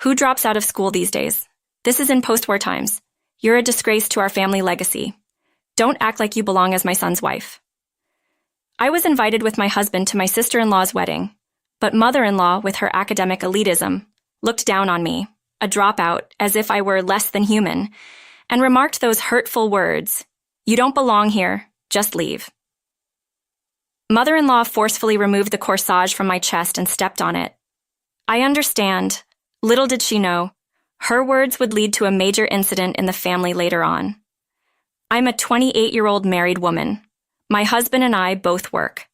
Who drops out of school these days? This is in post-war times. You're a disgrace to our family legacy. Don't act like you belong as my son's wife. I was invited with my husband to my sister-in-law's wedding, but mother-in-law, with her academic elitism, looked down on me, a dropout, as if I were less than human, and remarked those hurtful words, "You don't belong here, just leave." Mother-in-law forcefully removed the corsage from my chest and stepped on it. I understand. Little did she know, her words would lead to a major incident in the family later on. I'm a 28-year-old married woman. My husband and I both work.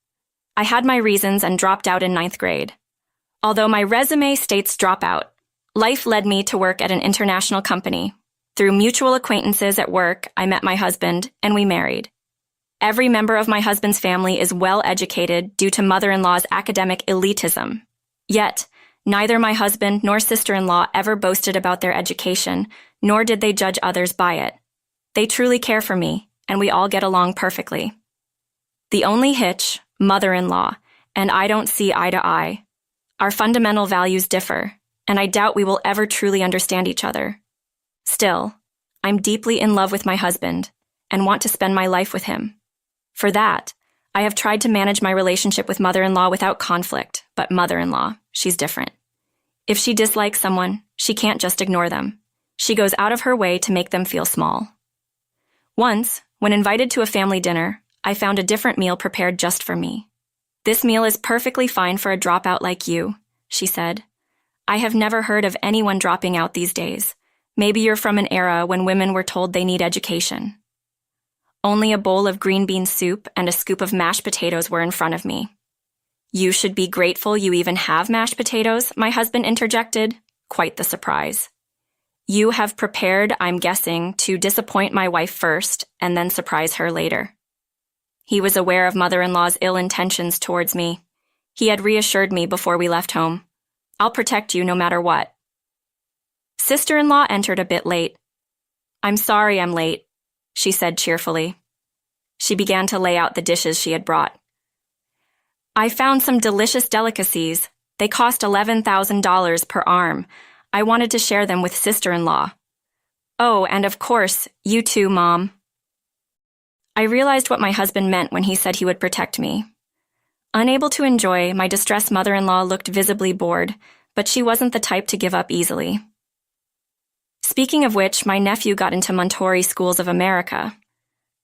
I had my reasons and dropped out in 9th grade. Although my resume states dropout, life led me to work at an international company. Through mutual acquaintances at work, I met my husband and we married. Every member of my husband's family is well educated due to mother-in-law's academic elitism. Yet, neither my husband nor sister-in-law ever boasted about their education, nor did they judge others by it. They truly care for me, and we all get along perfectly. The only hitch, mother-in-law, and I don't see eye to eye. Our fundamental values differ, and I doubt we will ever truly understand each other. Still, I'm deeply in love with my husband and want to spend my life with him. For that, I have tried to manage my relationship with mother-in-law without conflict, but mother-in-law, she's different. If she dislikes someone, she can't just ignore them. She goes out of her way to make them feel small. Once, when invited to a family dinner, I found a different meal prepared just for me. "This meal is perfectly fine for a dropout like you," she said. "I have never heard of anyone dropping out these days. Maybe you're from an era when women were told they need education." Only a bowl of green bean soup and a scoop of mashed potatoes were in front of me. "You should be grateful you even have mashed potatoes," my husband interjected, quite the surprise. "You have prepared, I'm guessing, to disappoint my wife first and then surprise her later." He was aware of mother-in-law's ill intentions towards me. He had reassured me before we left home. "I'll protect you no matter what." Sister-in-law entered a bit late. "I'm sorry I'm late," she said cheerfully. She began to lay out the dishes she had brought. "I found some delicious delicacies. They cost $11,000 per arm. I wanted to share them with sister-in-law. Oh, and of course, you too, Mom." I realized what my husband meant when he said he would protect me. Unable to enjoy, my distressed mother-in-law looked visibly bored, but she wasn't the type to give up easily. Speaking of which, my nephew got into Montori Schools of America.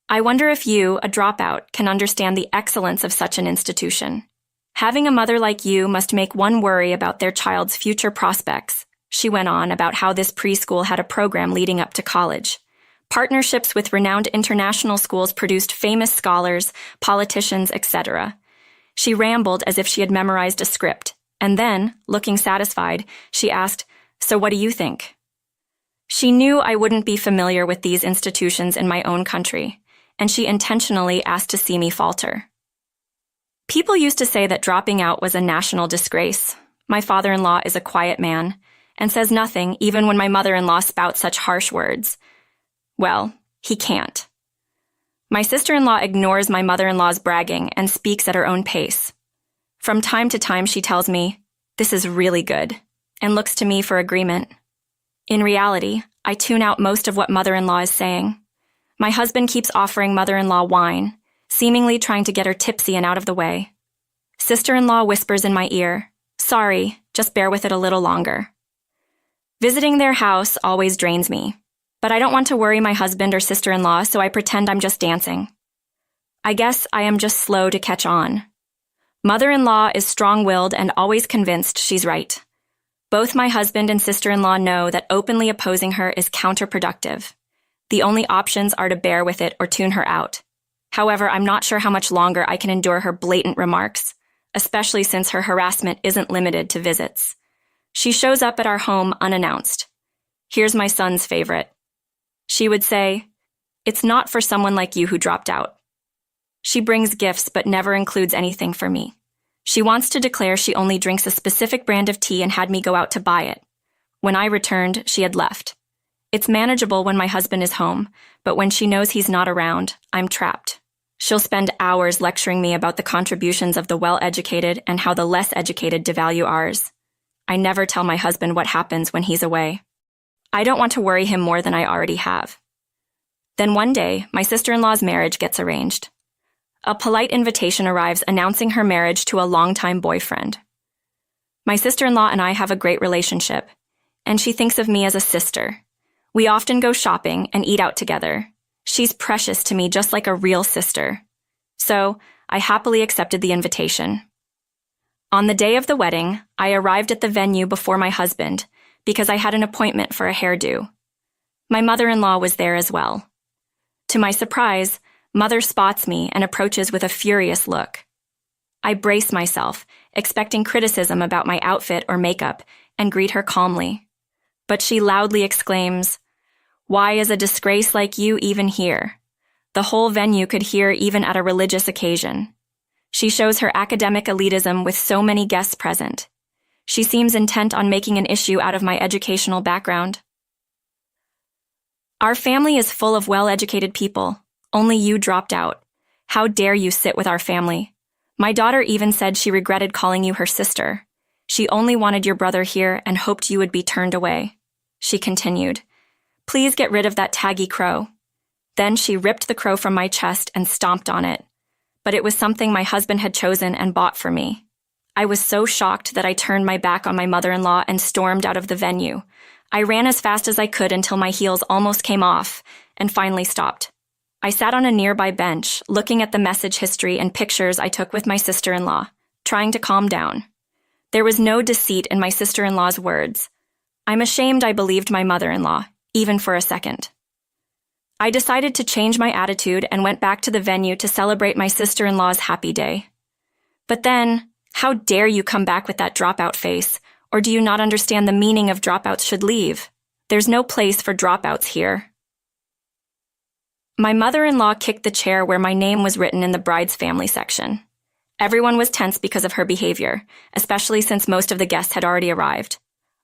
I wonder if you, a dropout, can understand the excellence of such an institution. Having a mother like you must make one worry about their child's future prospects. She went on about how this preschool had a program leading up to college. Partnerships with renowned international schools produced famous scholars, politicians, etc. She rambled as if she had memorized a script, and then, looking satisfied, she asked, "So what do you think?" She knew I wouldn't be familiar with these institutions in my own country, and she intentionally asked to see me falter. People used to say that dropping out was a national disgrace. My father-in-law is a quiet man, and says nothing even when my mother-in-law spouts such harsh words. Well, he can't. My sister-in-law ignores my mother-in-law's bragging and speaks at her own pace. From time to time she tells me, "This is really good," and looks to me for agreement. In reality, I tune out most of what mother-in-law is saying. My husband keeps offering mother-in-law wine, seemingly trying to get her tipsy and out of the way. Sister-in-law whispers in my ear, "Sorry, just bear with it a little longer." Visiting their house always drains me, but I don't want to worry my husband or sister-in-law, so I pretend I'm just dancing. I guess I am just slow to catch on. Mother-in-law is strong-willed and always convinced she's right. Both my husband and sister-in-law know that openly opposing her is counterproductive. The only options are to bear with it or tune her out. However, I'm not sure how much longer I can endure her blatant remarks, especially since her harassment isn't limited to visits. She shows up at our home unannounced. Here's my son's favorite. She would say, "It's not for someone like you who dropped out." She brings gifts but never includes anything for me. She wants to declare she only drinks a specific brand of tea and had me go out to buy it. When I returned, she had left. It's manageable when my husband is home, but when she knows he's not around, I'm trapped. She'll spend hours lecturing me about the contributions of the well-educated and how the less educated devalue ours. I never tell my husband what happens when he's away. I don't want to worry him more than I already have. Then one day, my sister-in-law's marriage gets arranged. A polite invitation arrives announcing her marriage to a longtime boyfriend. My sister-in-law and I have a great relationship, and she thinks of me as a sister. We often go shopping and eat out together. She's precious to me, just like a real sister. So, I happily accepted the invitation. On the day of the wedding, I arrived at the venue before my husband because I had an appointment for a hairdo. My mother-in-law was there as well. To my surprise, Mother spots me and approaches with a furious look. I brace myself, expecting criticism about my outfit or makeup, and greet her calmly. But she loudly exclaims, "Why is a disgrace like you even here?" The whole venue could hear even at a religious occasion. She shows her academic elitism with so many guests present. She seems intent on making an issue out of my educational background. Our family is full of well-educated people. Only you dropped out. How dare you sit with our family? My daughter even said she regretted calling you her sister. She only wanted your brother here and hoped you would be turned away. She continued, "Please get rid of that taggy crow." Then she ripped the crow from my chest and stomped on it. But it was something my husband had chosen and bought for me. I was so shocked that I turned my back on my mother-in-law and stormed out of the venue. I ran as fast as I could until my heels almost came off and finally stopped. I sat on a nearby bench, looking at the message history and pictures I took with my sister-in-law, trying to calm down. There was no deceit in my sister-in-law's words. I'm ashamed I believed my mother-in-law, even for a second. I decided to change my attitude and went back to the venue to celebrate my sister-in-law's happy day. But then, how dare you come back with that dropout face, or do you not understand the meaning of dropouts should leave? There's no place for dropouts here. My mother-in-law kicked the chair where my name was written in the bride's family section. Everyone was tense because of her behavior, especially since most of the guests had already arrived.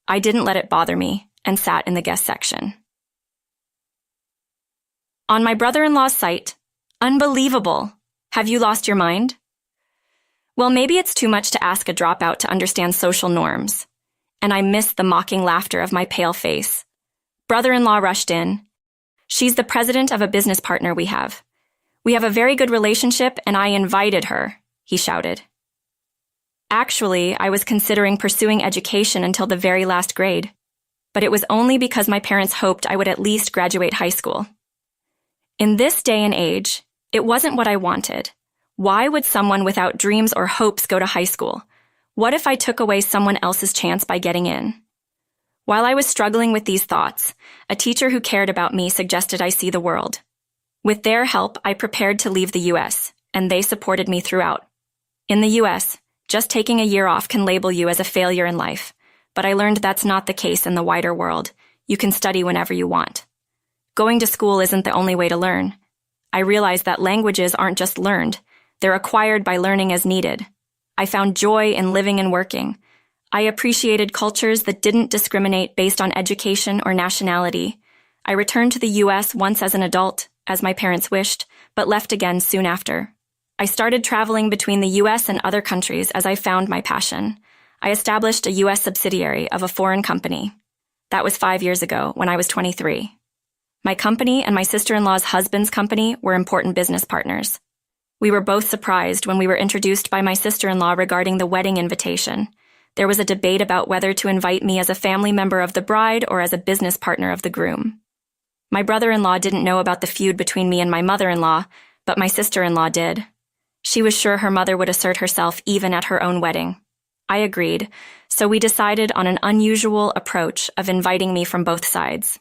I didn't let it bother me and sat in the guest section. On my brother-in-law's site, unbelievable! Have you lost your mind? Well, maybe it's too much to ask a dropout to understand social norms. And I missed the mocking laughter of my pale face. Brother-in-law rushed in. She's the president of a business partner we have. We have a very good relationship, and I invited her, he shouted. Actually, I was considering pursuing education until the very last grade, but it was only because my parents hoped I would at least graduate high school. In this day and age, it wasn't what I wanted. Why would someone without dreams or hopes go to high school? What if I took away someone else's chance by getting in? While I was struggling with these thoughts, a teacher who cared about me suggested I see the world. With their help, I prepared to leave the U.S., and they supported me throughout. In the U.S., just taking a year off can label you as a failure in life, but I learned that's not the case in the wider world. You can study whenever you want. Going to school isn't the only way to learn. I realized that languages aren't just learned, they're acquired by learning as needed. I found joy in living and working. I appreciated cultures that didn't discriminate based on education or nationality. I returned to the U.S. once as an adult, as my parents wished, but left again soon after. I started traveling between the U.S. and other countries as I found my passion. I established a U.S. subsidiary of a foreign company. That was 5 years ago, when I was 23. My company and my sister-in-law's husband's company were important business partners. We were both surprised when we were introduced by my sister-in-law regarding the wedding invitation. There was a debate about whether to invite me as a family member of the bride or as a business partner of the groom. My brother-in-law didn't know about the feud between me and my mother-in-law, but my sister-in-law did. She was sure her mother would assert herself even at her own wedding. I agreed, so we decided on an unusual approach of inviting me from both sides.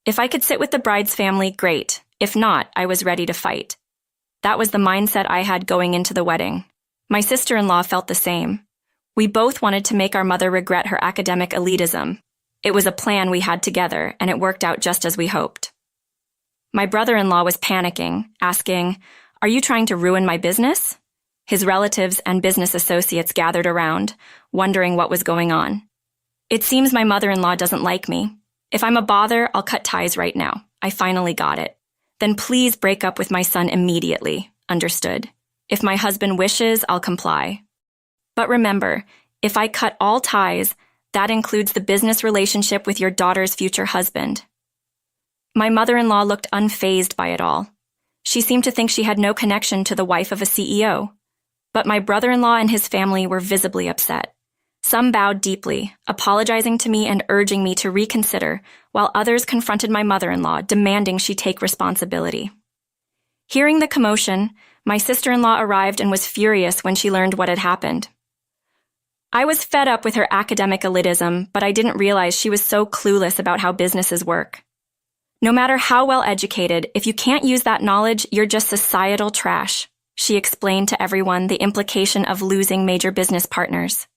If I could sit with the bride's family, great. If not, I was ready to fight. That was the mindset I had going into the wedding. My sister-in-law felt the same. We both wanted to make our mother regret her academic elitism. It was a plan we had together, and it worked out just as we hoped. My brother-in-law was panicking, asking, "Are you trying to ruin my business?" His relatives and business associates gathered around, wondering what was going on. It seems my mother-in-law doesn't like me. If I'm a bother, I'll cut ties right now. I finally got it. Then please break up with my son immediately. Understood. If my husband wishes, I'll comply. But remember, if I cut all ties, That includes the business relationship with your daughter's future husband. My mother-in-law looked unfazed by it all. She seemed to think she had no connection to the wife of a CEO. But my brother-in-law and his family were visibly upset. Some bowed deeply, apologizing to me and urging me to reconsider, while others confronted my mother-in-law, demanding she take responsibility. Hearing the commotion, my sister-in-law arrived and was furious when she learned what had happened. I was fed up with her academic elitism, but I didn't realize she was so clueless about how businesses work. No matter how well educated, if you can't use that knowledge, you're just societal trash, she explained to everyone the implication of losing major business partners.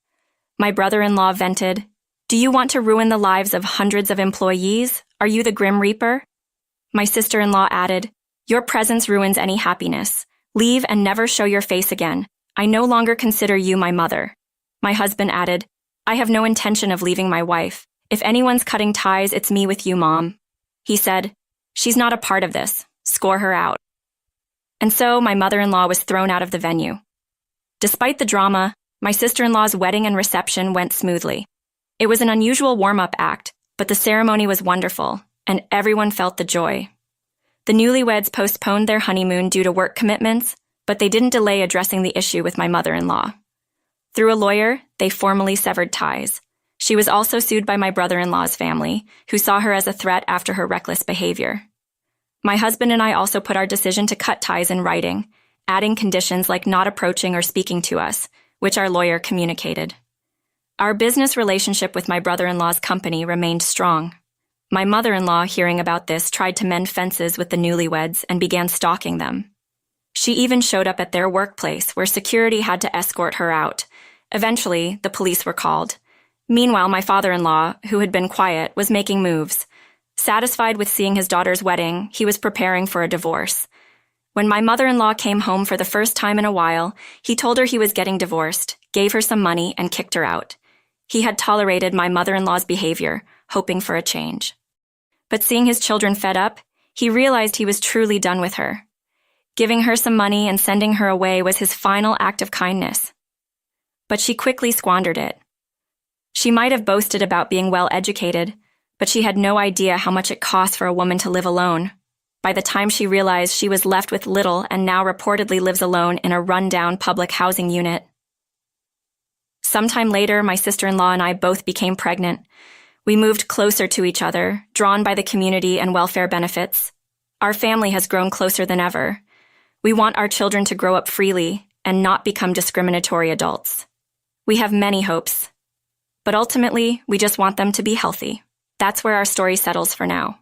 My brother-in-law vented, "Do you want to ruin the lives of hundreds of employees? Are you the Grim Reaper?" My sister-in-law added, "Your presence ruins any happiness. Leave and never show your face again. I no longer consider you my mother." My husband added, "I have no intention of leaving my wife. If anyone's cutting ties, it's me with you, Mom." He said, "She's not a part of this. Score her out." And so my mother-in-law was thrown out of the venue. Despite the drama, my sister-in-law's wedding and reception went smoothly. It was an unusual warm-up act, but the ceremony was wonderful, and everyone felt the joy. The newlyweds postponed their honeymoon due to work commitments, but they didn't delay addressing the issue with my mother-in-law. Through a lawyer, they formally severed ties. She was also sued by my brother-in-law's family, who saw her as a threat after her reckless behavior. My husband and I also put our decision to cut ties in writing, adding conditions like not approaching or speaking to us, which our lawyer communicated. Our business relationship with my brother-in-law's company remained strong. My mother-in-law, hearing about this, tried to mend fences with the newlyweds and began stalking them. She even showed up at their workplace, where security had to escort her out. Eventually, the police were called. Meanwhile, my father-in-law, who had been quiet, was making moves. Satisfied with seeing his daughter's wedding, he was preparing for a divorce. When my mother-in-law came home for the first time in a while, he told her he was getting divorced, gave her some money, and kicked her out. He had tolerated my mother-in-law's behavior, hoping for a change. But seeing his children fed up, he realized he was truly done with her. Giving her some money and sending her away was his final act of kindness. But she quickly squandered it. She might have boasted about being well-educated, but she had no idea how much it costs for a woman to live alone. By the time she realized she was left with little and now reportedly lives alone in a run-down public housing unit. Sometime later, my sister-in-law and I both became pregnant. We moved closer to each other, drawn by the community and welfare benefits. Our family has grown closer than ever. We want our children to grow up freely and not become discriminatory adults. We have many hopes, but ultimately, we just want them to be healthy. That's where our story settles for now.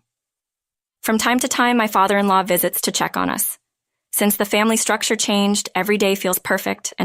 From time to time, my father-in-law visits to check on us. Since the family structure changed, every day feels perfect and